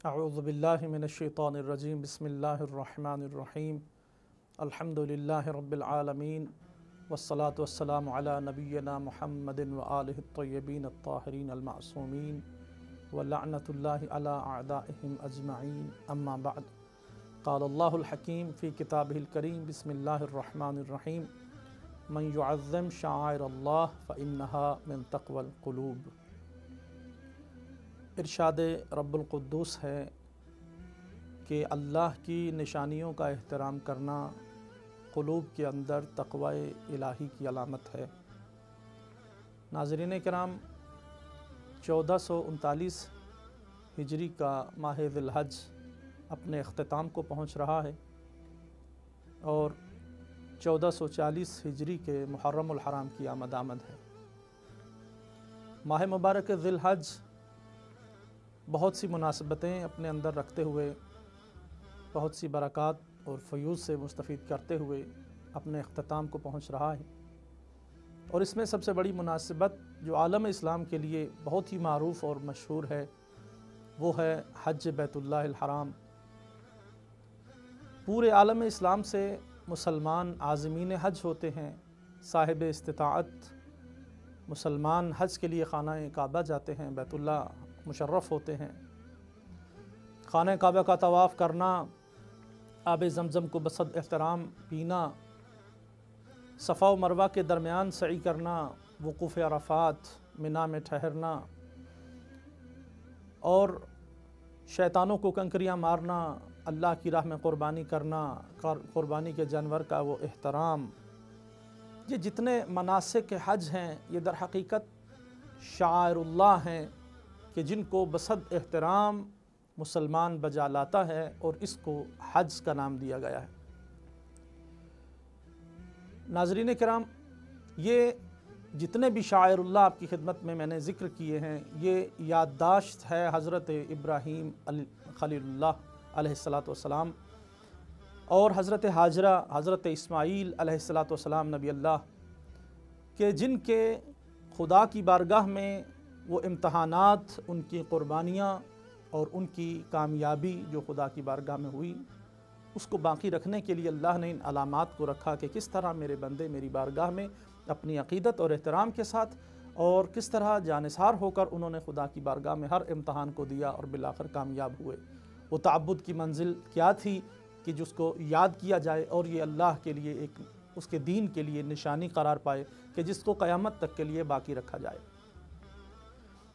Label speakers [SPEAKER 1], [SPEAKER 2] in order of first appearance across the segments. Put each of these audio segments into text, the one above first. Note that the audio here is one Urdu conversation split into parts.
[SPEAKER 1] اعوذ باللہ من الشیطان الرجیم بسم اللہ الرحمن الرحیم الحمدللہ رب العالمین والصلاة والسلام علی نبینا محمد وآلہ الطیبین الطاہرین المعصومین ولعنۃ اللہ علی اعدائہم اجمعین اما بعد قال اللہ الحکیم فی کتابہ الکریم بسم اللہ الرحمن الرحیم من یعظم شعائر اللہ فإنہا من تقوی القلوب۔ ارشاد رب القدوس ہے کہ اللہ کی نشانیوں کا احترام کرنا قلوب کے اندر تقوی الہی کی علامت ہے۔ ناظرین کرام، 1439 ہجری کا ماہ ذی الحج اپنے اختتام کو پہنچ رہا ہے اور 1440 ہجری کے محرم الحرام کی آمد ہے۔ ماہ مبارک ذی الحج بہت سی مناسبتیں اپنے اندر رکھتے ہوئے، بہت سی برکات اور فیوز سے مستفید کرتے ہوئے اپنے اختتام کو پہنچ رہا ہے، اور اس میں سب سے بڑی مناسبت جو عالم اسلام کے لیے بہت ہی معروف اور مشہور ہے وہ ہے حج بیت اللہ الحرام۔ پورے عالم اسلام سے مسلمان عازمین حج ہوتے ہیں، صاحب استطاعت مسلمان حج کے لیے خانہ کعبہ جاتے ہیں، بیت اللہ مشرف ہوتے ہیں۔ خانہ کعبہ کا طواف کرنا، آب زمزم کو بصد احترام پینا، صفا و مروہ کے درمیان سعی کرنا، وقوف عرفات، منا میں ٹھہرنا اور شیطانوں کو کنکریاں مارنا، اللہ کی راہ میں قربانی کرنا، قربانی کے جانور کا وہ احترام، یہ جتنے مناسک حج ہیں یہ در حقیقت شعائر اللہ ہیں کہ جن کو بصد احترام مسلمان بجا لاتا ہے اور اس کو حج کا نام دیا گیا ہے۔ ناظرین کرام، یہ جتنے بھی شعائر اللہ آپ کی خدمت میں نے ذکر کیے ہیں، یہ یادداشت ہے حضرت ابراہیم خلیل اللہ علیہ السلام اور حضرت ہاجرہ، حضرت اسماعیل علیہ السلام نبی اللہ کہ جن کے خدا کی بارگاہ میں وہ امتحانات، ان کی قربانیاں اور ان کی کامیابی جو خدا کی بارگاہ میں ہوئی، اس کو باقی رکھنے کے لیے اللہ نے ان علامات کو رکھا کہ کس طرح میرے بندے میری بارگاہ میں اپنی عقیدت اور احترام کے ساتھ اور کس طرح جانثار ہو کر انہوں نے خدا کی بارگاہ میں ہر امتحان کو دیا اور بالآخر کامیاب ہوئے۔ وہ تعبد کی منزل کیا تھی کہ جس کو یاد کیا جائے اور یہ اللہ کے لیے ایک اس کے دین کے لیے نشانی قرار پائے کہ جس کو قیامت تک کے لیے باقی رکھا جائے۔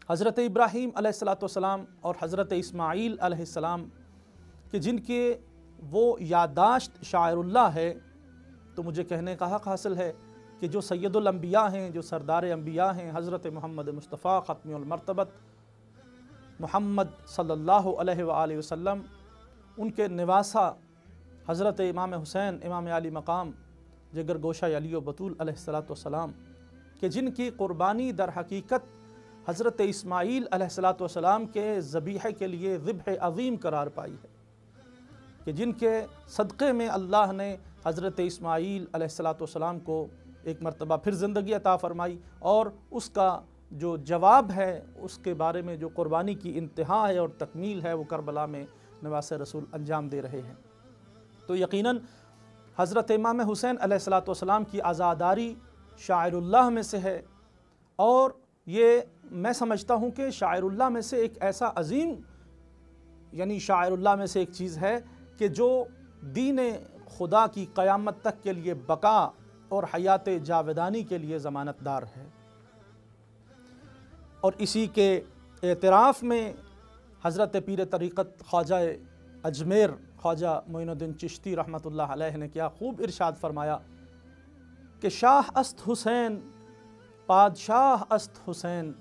[SPEAKER 1] حضرت ابراہیم علیہ السلام اور حضرت اسماعیل علیہ السلام کہ جن کے وہ یادداشت شاعر اللہ ہے، تو مجھے کہنے کا حق حاصل ہے کہ جو سید الانبیاء ہیں، جو سردار انبیاء ہیں، حضرت محمد مصطفیٰ ختم المرتبت محمد صلی اللہ علیہ وآلہ وسلم، ان کے نواسہ حضرت امام حسین امام علی مقام جگر گوشہ علی و بطول علیہ السلام کہ جن کی قربانی در حقیقت حضرت اسماعیل علیہ السلام کے ذبیحہ کے لیے ذبح عظیم قرار پائی ہے، کہ جن کے صدقے میں اللہ نے حضرت اسماعیل علیہ السلام کو ایک مرتبہ پھر زندگی عطا فرمائی اور اس کا جو جواب ہے، اس کے بارے میں جو قربانی کی انتہا ہے اور تکمیل ہے، وہ کربلا میں نواس رسول انجام دے رہے ہیں۔ تو یقیناً حضرت امام حسین علیہ السلام کی عزاداری شاعر اللہ میں سے ہے، اور یہ میں سمجھتا ہوں کہ شاعر اللہ میں سے ایک ایسا عظیم، یعنی شاعر اللہ میں سے ایک چیز ہے کہ جو دین خدا کی قیامت تک کے لیے بقا اور حیات جاودانی کے لیے ضمانت دار ہے۔ اور اسی کے اعتراف میں حضرت پیر طریقت خواجہ اجمیر خواجہ معین الدین چشتی رحمۃ اللہ علیہ نے کیا خوب ارشاد فرمایا کہ شاہ است حسین، پادشاہ است حسین،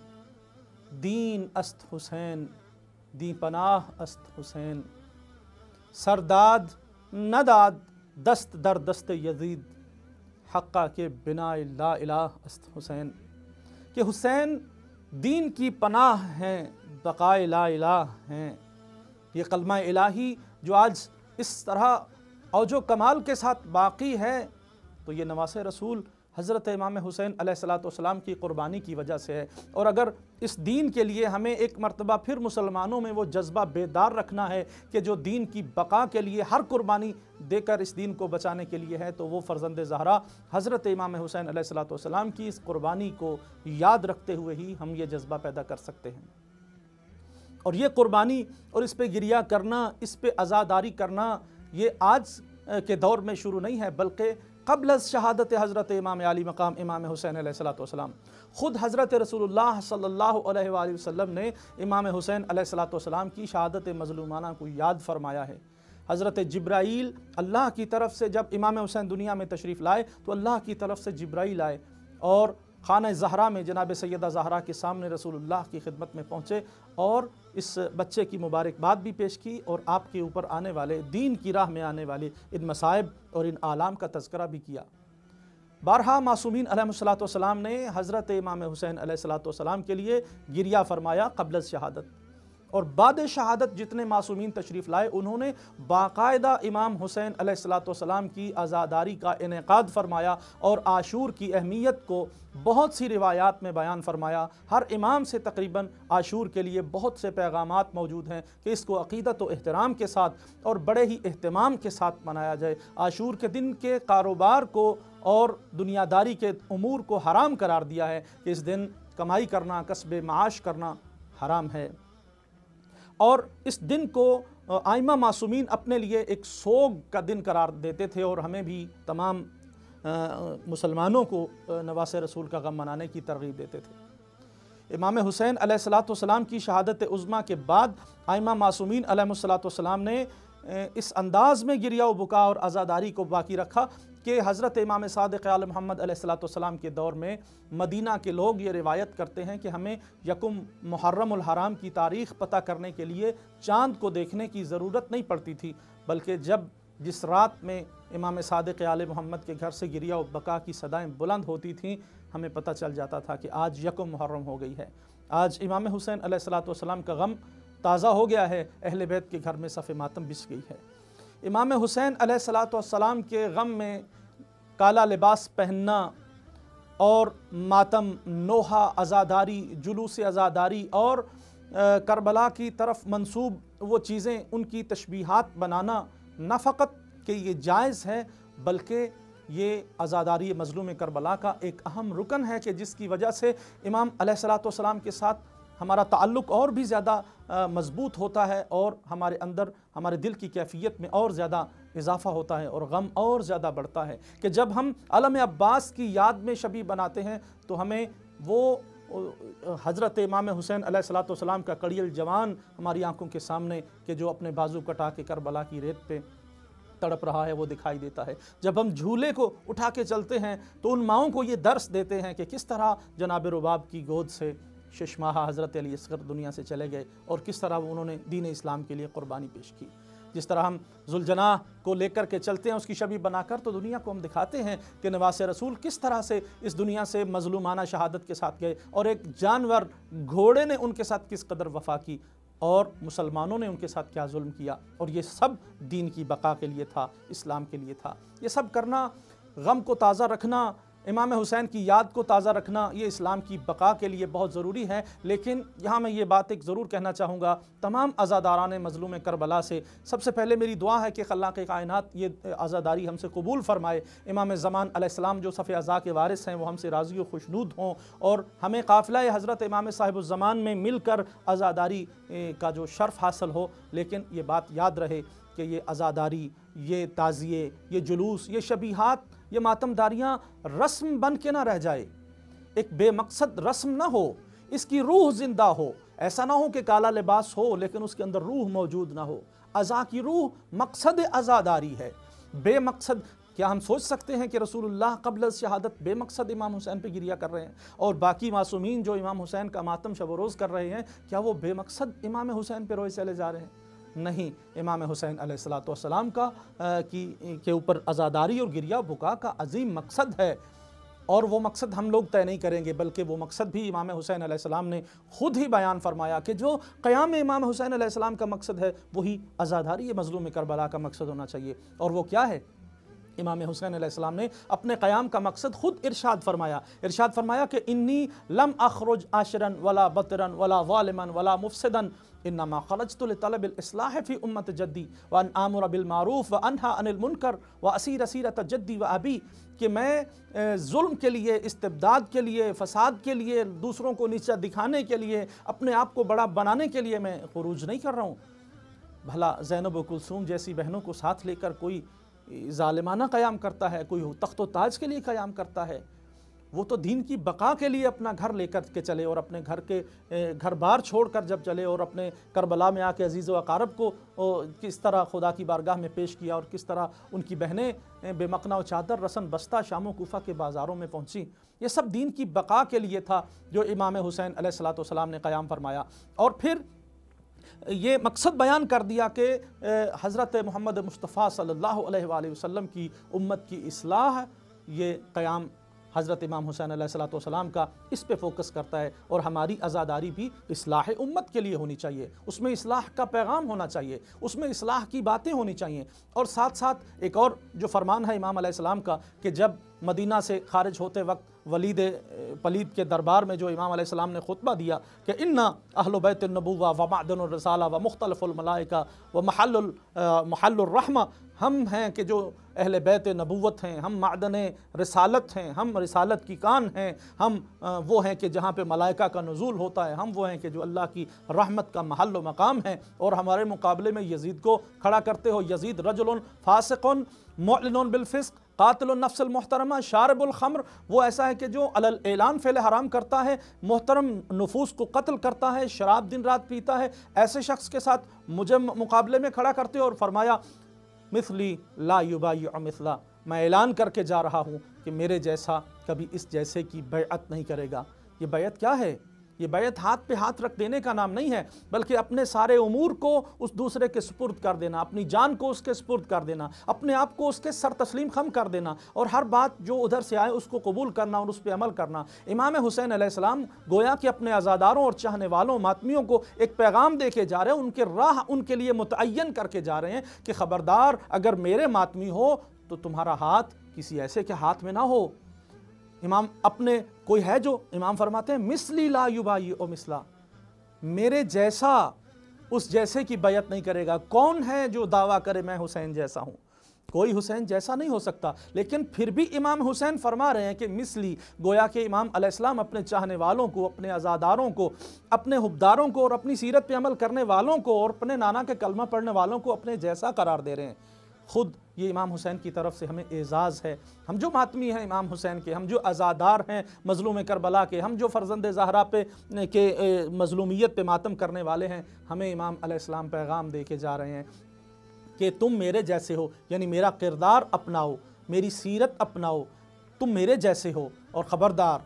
[SPEAKER 1] دین است حسین، دی پناہ است حسین، سرداد نداد دست در دست یزید، حقہ کے بنا لا الہ است حسین، کہ حسین دین کی پناہ ہیں، بقائے لا الہ ہیں۔ یہ کلمہ الہی جو آج اس طرح اوج و کمال کے ساتھ باقی ہے، تو یہ نواس رسول حضرت امام حسین علیہ السلام کی قربانی کی وجہ سے ہے۔ اور اگر اس دین کے لیے ہمیں ایک مرتبہ پھر مسلمانوں میں وہ جذبہ بیدار رکھنا ہے کہ جو دین کی بقا کے لیے ہر قربانی دے کر اس دین کو بچانے کے لیے ہے، تو وہ فرزند زہرا حضرت امام حسین علیہ السلام کی اس قربانی کو یاد رکھتے ہوئے ہی ہم یہ جذبہ پیدا کر سکتے ہیں۔ اور یہ قربانی اور اس پہ گریہ کرنا، اس پہ عزاداری کرنا، یہ آج کے دور میں شروع نہیں ہے، بلکہ قبل از شہادت حضرت امام علی مقام امام حسین علیہ السلام خود حضرت رسول اللہ صلی اللہ علیہ وآلہ وسلم نے امام حسین علیہ السلام کی شہادت مظلومانہ کو یاد فرمایا ہے۔ حضرت جبرائیل اللہ کی طرف سے جب امام حسین دنیا میں تشریف لائے تو اللہ کی طرف سے جبرائیل آئے اور خانہ زہرا میں جناب سیدہ زہرا کے سامنے رسول اللہ کی خدمت میں پہنچے اور اس بچے کی مبارکباد بھی پیش کی اور آپ کے اوپر آنے والے دین کی راہ میں آنے والے ان مصائب اور ان آلام کا تذکرہ بھی کیا۔ بارہا معصومین علیہ السلام نے حضرت امام حسین علیہ السلام کے لیے گریہ فرمایا قبل از شہادت، اور بعد شہادت جتنے معصومین تشریف لائے انہوں نے باقاعدہ امام حسین علیہ السلام کی عزاداری کا انعقاد فرمایا اور عاشور کی اہمیت کو بہت سی روایات میں بیان فرمایا۔ ہر امام سے تقریباً عاشور کے لیے بہت سے پیغامات موجود ہیں کہ اس کو عقیدت و احترام کے ساتھ اور بڑے ہی اہتمام کے ساتھ منایا جائے۔ عاشور کے دن کے کاروبار کو اور دنیا داری کے امور کو حرام قرار دیا ہے کہ اس دن کمائی کرنا، کسب معاش کرنا حرام ہے، اور اس دن کو ائمہ معصومین اپنے لیے ایک سوگ کا دن قرار دیتے تھے اور ہمیں بھی تمام مسلمانوں کو نواس رسول کا غم منانے کی ترغیب دیتے تھے۔ امام حسین علیہ السلام کی شہادت عظمیٰ کے بعد ائمہ معصومین علیہ السلام نے اس انداز میں گریہ و بکا اور عزاداری کو باقی رکھا کہ حضرت امام صادق آل محمد علیہ السلام کے دور میں مدینہ کے لوگ یہ روایت کرتے ہیں کہ ہمیں یکم محرم الحرام کی تاریخ پتہ کرنے کے لیے چاند کو دیکھنے کی ضرورت نہیں پڑتی تھی، بلکہ جس رات میں امام صادق آل محمد کے گھر سے گریہ و بکا کی صدائیں بلند ہوتی تھیں ہمیں پتہ چل جاتا تھا کہ آج یکم محرم ہو گئی ہے، آج امام حسین علیہ السلام کا غم تازہ ہو گیا ہے، اہل بیت کے گھر میں صف ماتم بچھ گئی ہے۔ امام حسین علیہ السلام کے غم میں کالا لباس پہننا اور ماتم، نوحہ، عزاداری، جلوس عزاداری اور کربلا کی طرف منسوب وہ چیزیں ان کی تشبیہات بنانا نہ فقط کہ یہ جائز ہے بلکہ یہ عزاداری مظلوم کربلا کا ایک اہم رکن ہے کہ جس کی وجہ سے امام علیہ السلام کے ساتھ ہمارا تعلق اور بھی زیادہ مضبوط ہوتا ہے اور ہمارے اندر ہمارے دل کی کیفیت میں اور زیادہ اضافہ ہوتا ہے اور غم اور زیادہ بڑھتا ہے کہ جب ہم علم عباس کی یاد میں شبی بناتے ہیں تو ہمیں وہ حضرت امام حسین علیہ السلام کا کڑیل جوان ہماری آنکھوں کے سامنے کہ جو اپنے بازو کٹا کے کربلا کی ریت پہ تڑپ رہا ہے وہ دکھائی دیتا ہے۔ جب ہم جھولے کو اٹھا کے چلتے ہیں تو ان ماؤں کو یہ درس دیتے ہیں کہ کس طرح جناب رباب کی گود سے 6 ماہ حضرت علی اصغر دنیا سے چلے گئے اور کس طرح انہوں نے دین اسلام کے لیے قربانی پیش کی۔ جس طرح ہم ذوالجناح کو لے کر کے چلتے ہیں اس کی شبیہ بنا کر تو دنیا کو ہم دکھاتے ہیں کہ نواس رسول کس طرح سے اس دنیا سے مظلومانہ شہادت کے ساتھ گئے اور ایک جانور گھوڑے نے ان کے ساتھ کس قدر وفا کی اور مسلمانوں نے ان کے ساتھ کیا ظلم کیا، اور یہ سب دین کی بقا کے لیے تھا، اسلام کے لیے تھا۔ یہ سب کرنا، غم کو تازہ رکھنا، امام حسین کی یاد کو تازہ رکھنا، یہ اسلام کی بقا کے لیے بہت ضروری ہے۔ لیکن یہاں میں یہ بات ایک ضرور کہنا چاہوں گا تمام عزاداران مظلوم کربلا سے، سب سے پہلے میری دعا ہے کہ خلاق کائنات یہ عزاداری ہم سے قبول فرمائے، امام زمان علیہ السلام جو صف عزا کے وارث ہیں وہ ہم سے راضی و خوشنود ہوں اور ہمیں قافلہ حضرت امام صاحب الزمان میں مل کر عزاداری کا جو شرف حاصل ہو۔ لیکن یہ بات یاد رہے کہ یہ عزاداری، یہ تعزیے، یہ جلوس، یہ شبیہات، یہ ماتم داریاں رسم بن کے نہ رہ جائے، ایک بے مقصد رسم نہ ہو، اس کی روح زندہ ہو۔ ایسا نہ ہو کہ کالا لباس ہو لیکن اس کے اندر روح موجود نہ ہو۔ عزا کی روح مقصد عزاداری ہے، بے مقصد۔ کیا ہم سوچ سکتے ہیں کہ رسول اللہ قبل از شہادت بے مقصد امام حسین پہ گریہ کر رہے ہیں اور باقی معصومین جو امام حسین کا ماتم شب و روز کر رہے ہیں کیا وہ بے مقصد امام حسین پہ روئے چلے جا رہے ہیں؟ نہیں، امام حسین علیہ السلام کے اوپر عزاداری اور گریہ بکا کا عظیم مقصد ہے، اور وہ مقصد ہم لوگ طے نہیں کریں گے بلکہ وہ مقصد بھی امام حسین علیہ السلام نے خود ہی بیان فرمایا کہ جو قیام امام حسین علیہ السلام کا مقصد ہے وہی عزاداری مظلوم کربلا کا مقصد ہونا چاہیے۔ اور وہ کیا ہے امام حسین علیہ السلام نے اپنے قیام کا مقصد خود ارشاد فرمایا کہ انی لم اخرج عاشرا ولا بطرا ولا ظالما ولا مفسدا انما خرجت لطلب الاصلاح فی امت جدی وان آمر بالمعروف وانہا عن المنکر واسیر سیرت جدی و ابی، کہ میں ظلم کے لیے، استبداد کے لیے، فساد کے لیے، دوسروں کو نیچا دکھانے کے لیے، اپنے آپ کو بڑا بنانے کے لیے میں خروج نہیں کر رہا ہوں۔ بھلا زینب و کلثوم جیسی بہنوں کو ساتھ لے کر کوئی ظالمانہ قیام کرتا ہے، کوئی تخت و تاج کے لیے قیام کرتا ہے؟ وہ تو دین کی بقا کے لیے اپنا گھر لے کر کے چلے، اور اپنے گھر بار چھوڑ کر جب چلے، اور اپنے کربلا میں آ کے عزیز و اقارب کو کس طرح خدا کی بارگاہ میں پیش کیا، اور کس طرح ان کی بہنیں بے مقنا و چادر رسن بستہ شام و کوفہ کے بازاروں میں پہنچیں، یہ سب دین کی بقا کے لیے تھا جو امام حسین علیہ السلام نے قیام فرمایا۔ اور پھر یہ مقصد بیان کر دیا کہ حضرت محمد مصطفیٰ صلی اللہ علیہ وآلہ وسلم کی امت کی اصلاح، یہ قیام حضرت امام حسین علیہ السلام کا اس پہ فوکس کرتا ہے، اور ہماری عزاداری بھی اصلاح امت کے لیے ہونی چاہیے، اس میں اصلاح کا پیغام ہونا چاہیے، اس میں اصلاح کی باتیں ہونی چاہیے۔ اور ساتھ ساتھ ایک اور جو فرمان ہے امام علیہ السلام کا کہ جب مدینہ سے خارج ہوتے وقت ولید پلید کے دربار میں جو امام علیہ السلام نے خطبہ دیا کہ اِنَّا اہل بیت النبوہ و معدن الرسالہ و مختلف الملائکہ و محل الرحمہ، ہم ہیں کہ جو اہل بیت نبوت ہیں، ہم معدن رسالت ہیں، ہم رسالت کی کان ہیں، ہم وہ ہیں کہ جہاں پہ ملائکہ کا نزول ہوتا ہے، ہم وہ ہیں کہ جو اللہ کی رحمت کا محل و مقام ہیں۔ اور ہمارے مقابلے میں یزید کو کھڑا کرتے ہو، یزید رجل فاسق معلن بالفسق قاتل النفس المحترمہ شارب الخمر، وہ ایسا ہے کہ جو علی الاعلان فعل حرام کرتا ہے، محترم نفوس کو قتل کرتا ہے، شراب دن رات پیتا ہے، ایسے شخص کے ساتھ مجھے مقابلے میں کھڑا کرتے ہو۔ اور فرمایا مثلی لا یبایع مثلا، میں اعلان کر کے جا رہا ہوں کہ میرے جیسا کبھی اس جیسے کی بیعت نہیں کرے گا۔ یہ بیعت کیا ہے؟ یہ بیعت ہاتھ پہ ہاتھ رکھ دینے کا نام نہیں ہے، بلکہ اپنے سارے امور کو اس دوسرے کے سپرد کر دینا، اپنی جان کو اس کے سپرد کر دینا، اپنے آپ کو اس کے سر تسلیم خم کر دینا، اور ہر بات جو ادھر سے آئے اس کو قبول کرنا اور اس پہ عمل کرنا۔ امام حسین علیہ السلام گویا کہ اپنے عزاداروں اور چاہنے والوں ماتمیوں کو ایک پیغام دے کے جا رہے ہیں، ان کے راہ ان کے لیے متعین کر کے جا رہے ہیں کہ خبردار اگر میرے ماتمی ہو تو تمہارا ہاتھ کسی ایسے کے ہاتھ میں نہ ہو۔ امام اپنے کوئی ہے جو امام فرماتے ہیں مثلی لا یبایع مثلا، میرے جیسا اس جیسے کی بیعت نہیں کرے گا۔ کون ہے جو دعویٰ کرے میں حسین جیسا ہوں؟ کوئی حسین جیسا نہیں ہو سکتا، لیکن پھر بھی امام حسین فرما رہے ہیں کہ مثلی، گویا کہ امام علیہ السلام اپنے چاہنے والوں کو، اپنے عزاداروں کو، اپنے حبداروں کو، اور اپنی سیرت پہ عمل کرنے والوں کو، اور اپنے نانا کے کلمہ پڑھنے والوں کو اپنے جیسا قرار دے رہے ہیں۔ خود یہ امام حسین کی طرف سے ہمیں اعزاز ہے، ہم جو ماتمی ہیں امام حسین کے، ہم جو عزادار ہیں مظلوم کربلا کے، ہم جو فرزند زہرا پہ کے مظلومیت پہ ماتم کرنے والے ہیں، ہمیں امام علیہ السلام پیغام دے کے جا رہے ہیں کہ تم میرے جیسے ہو، یعنی میرا کردار اپناؤ، میری سیرت اپناؤ، تم میرے جیسے ہو، اور خبردار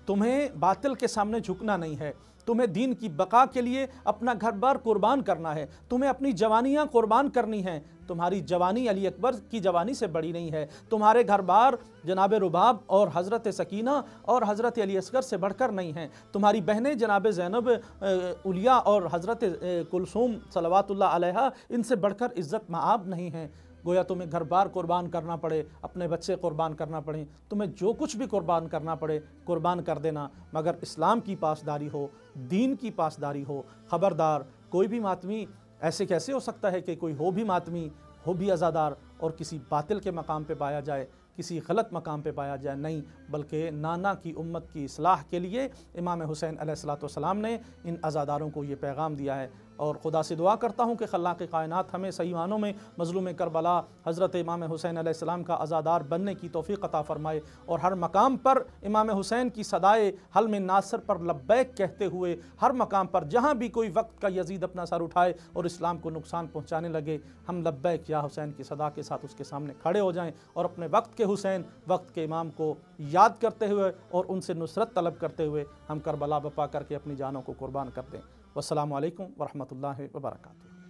[SPEAKER 1] تمہیں باطل کے سامنے جھکنا نہیں ہے، تمہیں دین کی بقا کے لیے اپنا گھر بار قربان کرنا ہے، تمہیں اپنی جوانیاں قربان کرنی ہیں۔ تمہاری جوانی علی اکبر کی جوانی سے بڑی نہیں ہے، تمہارے گھر بار جناب رباب اور حضرت سکینہ اور حضرت علی اصغر سے بڑھ کر نہیں ہیں، تمہاری بہنیں جناب زینب علیہ اور حضرت کلثوم صلوات اللہ علیہا ان سے بڑھ کر عزت مآب نہیں ہیں۔ گویا تمہیں گھر بار قربان کرنا پڑے، اپنے بچے قربان کرنا پڑیں، تمہیں جو کچھ بھی قربان کرنا پڑے قربان کر دینا، مگر اسلام کی پاسداری ہو، دین کی پاسداری ہو۔ خبردار کوئی بھی ماتمی ایسے کیسے ہو سکتا ہے کہ کوئی ہو بھی ماتمی، ہو بھی عزادار، اور کسی باطل کے مقام پہ پایا جائے، کسی غلط مقام پہ پایا جائے؟ نہیں، بلکہ نانا کی امت کی اصلاح کے لیے امام حسین علیہ السلام نے ان عزاداروں کو یہ پیغام دیا ہے۔ اور خدا سے دعا کرتا ہوں کہ خلاق کائنات ہمیں صحیح معنوں میں مظلوم کربلا حضرت امام حسین علیہ السلام کا عزادار بننے کی توفیق عطا فرمائے، اور ہر مقام پر امام حسین کی صدائے حلم ناصر پر لبیک کہتے ہوئے ہر مقام پر جہاں بھی کوئی وقت کا یزید اپنا سر اٹھائے اور اسلام کو نقصان پہنچانے لگے، ہم لبیک یا حسین کی صدا کے ساتھ اس کے سامنے کھڑے ہو جائیں، اور اپنے وقت کے حسین، وقت کے امام کو یاد کرتے ہوئے اور ان سے نصرت طلب کرتے ہوئے ہم کربلا بپا کر کے اپنی جانوں کو قربان کر دیں۔ والسلام علیکم ورحمۃ اللہ وبرکاتہ۔